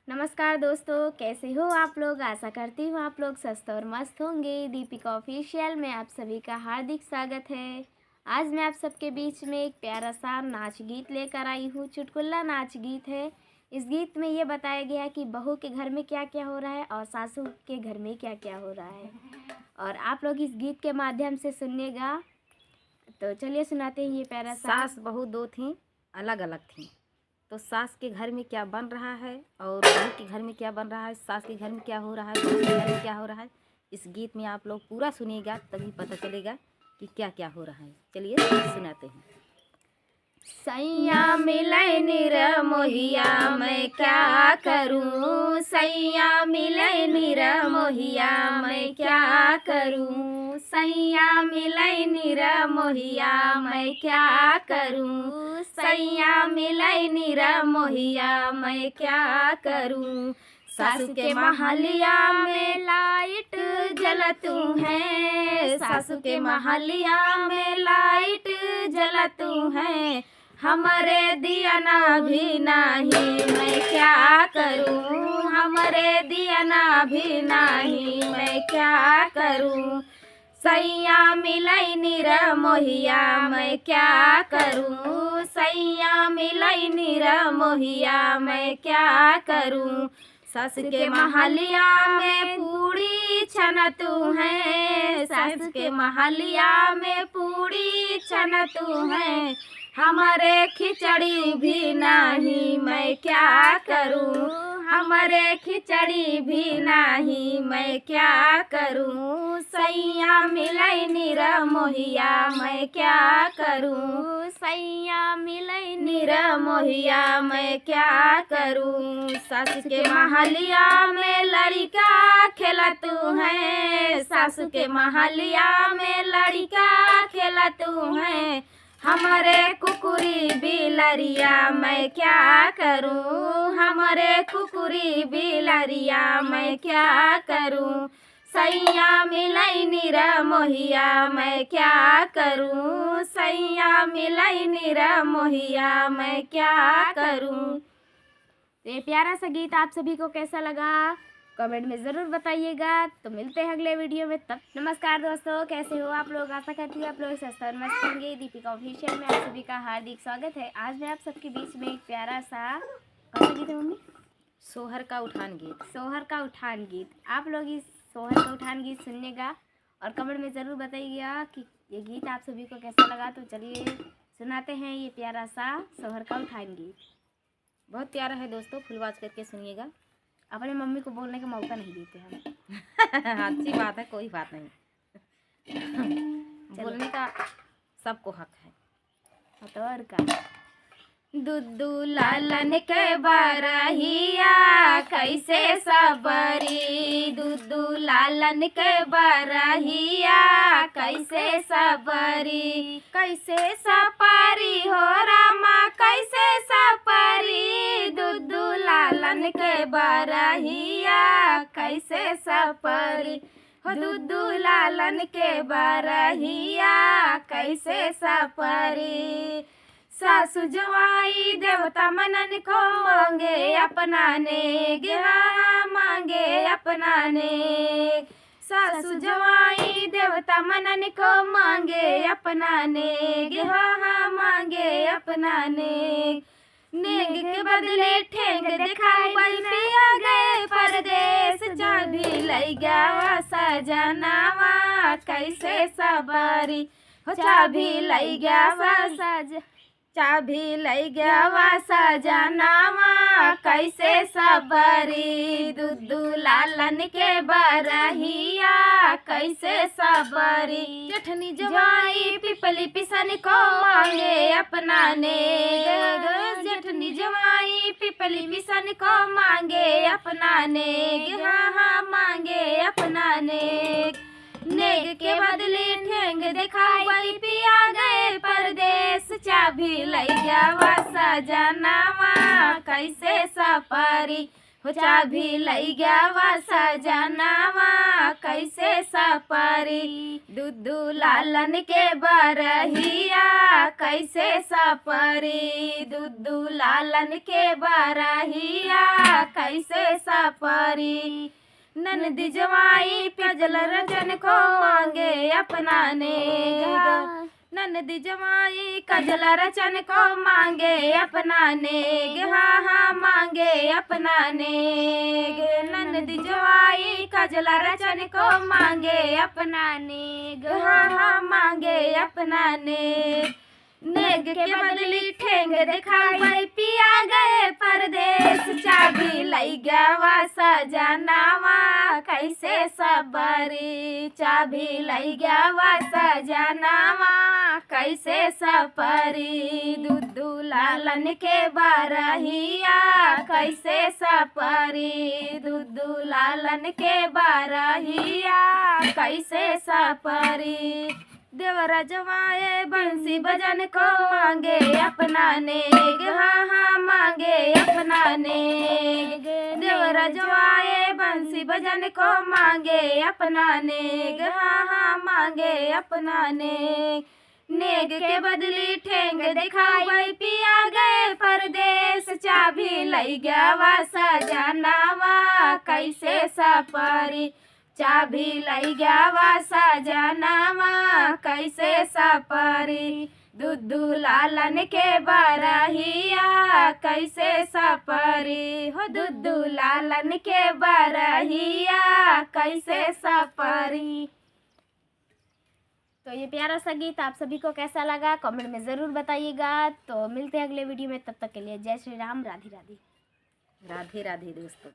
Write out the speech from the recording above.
नमस्कार दोस्तों, कैसे हो आप लोग। आशा करती हूँ आप लोग स्वस्थ और मस्त होंगे। दीपिका ऑफिशियल में आप सभी का हार्दिक स्वागत है। आज मैं आप सबके बीच में एक प्यारा सा नाच गीत लेकर आई हूँ। चुटकुला नाच गीत है। इस गीत में ये बताया गया है कि बहू के घर में क्या क्या हो रहा है और सासू के घर में क्या क्या हो रहा है, और आप लोग इस गीत के माध्यम से सुनिएगा। तो चलिए सुनाते हैं ये प्यारा सा। सास बहू दो थीं, अलग अलग थीं। तो सास के घर में क्या बन रहा है और बहू के घर में क्या बन रहा है, सास के घर में क्या हो रहा है, बहू के घर में क्या हो रहा है, इस गीत में आप लोग पूरा सुनिएगा तभी पता चलेगा कि क्या क्या हो रहा है। चलिए सुनाते हैं। सैया मिलै निर मोहिया मैं क्या करूं, सैया मिलै निर मोहिया मैं क्या करूं, सैया मिलै निर मोहिया मैं क्या करूं, सैया मिलै निर मोहिया मैं क्या करूं। सासू के महलिया में लाइट जलतू है, सासू के महलिया में लाइट जलतू है, हमारे दिया ना भी नहीं मैं क्या करूं, हमारे दिया ना भी नहीं मैं क्या करूं। सैया मिलै निर मोहिया मैं क्या करूं, सैया मिलै निर मोहिया मैं क्या करूं। सास के महलिया में पूड़ी छनतू है, सास के महलिया में पूड़ी छनतू है, हमारे खिचड़ी भी नहीं मैं क्या करूं, हमारे खिचड़ी भी नहीं मैं क्या करूं। सैया मिलै निर मोहिया मैं क्या करूं, सैया मिलै निर मोहिया मैं क्या करूं। सास के महलिया में लड़का खेलतू है, सासू के महलिया में लड़का खेलतू है, हमारे कुकुरी बिलरिया मैं क्या करूं, हमारे कुकुरी बिलरिया मैं क्या करूं। सैया मिलै निर मोहिया मैं क्या करूं, सैया मिलै निर मोहिया मैं क्या करूं। तो ये प्यारा सा गीत आप सभी को कैसा लगा कमेंट में ज़रूर बताइएगा। तो मिलते हैं अगले वीडियो में, तब नमस्कार दोस्तों, कैसे हो आप लोग। आशा करती हूँ आप लोग स्वस्थ और मस्त होंगे। दीपिका ऑफिशियल में आप सभी का हार्दिक स्वागत है। आज मैं आप सबके बीच में एक प्यारा सा कौन सा गीत है मम्मी? सोहर का उठान गीत। सोहर का उठान गीत। आप लोग इस सोहर का उठान गीत सुनिएगा और कमेंट में ज़रूर बताइएगा कि ये गीत आप सभी को कैसा लगा। तो चलिए सुनाते हैं ये प्यारा सा सोहर का उठान गीत। बहुत प्यारा है दोस्तों, फुलवाज करके सुनिएगा। अपने मम्मी को बोलने का मौका नहीं देते हम। अच्छी बात है, कोई बात नहीं। बोलने का सबको हक है। तो और का दुद्दू लालन के बरहिया कैसे सबरी, दुद्दू लालन के बरहिया कैसे सबरी, कैसे सपारी हो रामा कैसे सपारी, दुद्दू लालन के बरहिया कैसे सपारी, दुद्दू लालन के बरहिया कैसे सपारी। सासु जवाई देवता मनन को मांगे अपनाने, हाँ मांगे अपनाने, सासु जवाई देवता मनन को मांगे अपनाने, हाँ मांगे अपनाने। नेग के बदले ठेंग दिखाई पिया गए परदेश, चाबी लई गया सजनावा कैसे सबरी, चाबी लई गया चाबी लई गया सजनावा कैसे सबरी, दुद्दू लालन के बरहिया कैसे सबरी। जठनी जवाई पिपली पिसन को मांगे अपनाने, जठनी जवाई पिपली पिसन को मांगे अपनाने, हाँ मांगे अपनाने। नेग के बदले ठेंग दिखाई पिया गए परदेश, चाबी लई गया सजनावा कैसे सपरी, हो चाभी लई गवा सजनावा कैसे सपरी दुद्दू लालन के बरहिया कैसे सपरी दुद्दू लालन के बरहिया कैसे सपरी ननद जवाई प्याजल रंजन को मांगे अपना नेग ननद जवाई कजल रचन को मांगे अपना नेग हाँ हाँ मांगे अपना नेग ननद जवाई कजल रचन को मांगे अपना नेग हाँ हाँ मांगे अपना नेग नेग के बदली ठेंग दिखाई पिया गए परदेश चाबी लई गवा सजनावा कैसे सबरी चाबी लई गवा सजनावा कैसे सपरी दुद्दू लालन के बरहिया कैसे सपरी दुद्दू लालन के बरहिया कैसे सपरी देवरा जवाए बंसी बजन को मांगे अपना नेग हाँ हाँ मांगे अपना नेग देवरा जवाए बंसी बजन को मांगे अपना नेग हाँ हाँ मांगे अपना नेग नेग के बदली ठेंग दिखाई पिया गए परदेश चाबी लई गवा सजनावा कैसे सपरी चाबी लई गवा सजनावा कैसे सपरी दुद्दू लालन के बरहिया कैसे सपरी हो दुद्दू लालन के बरहिया कैसे सपरी। तो ये प्यारा सा गीत आप सभी को कैसा लगा कमेंट में ज़रूर बताइएगा। तो मिलते हैं अगले वीडियो में, तब तक के लिए जय श्री राम, राधे राधे। राधे राधे दोस्तों।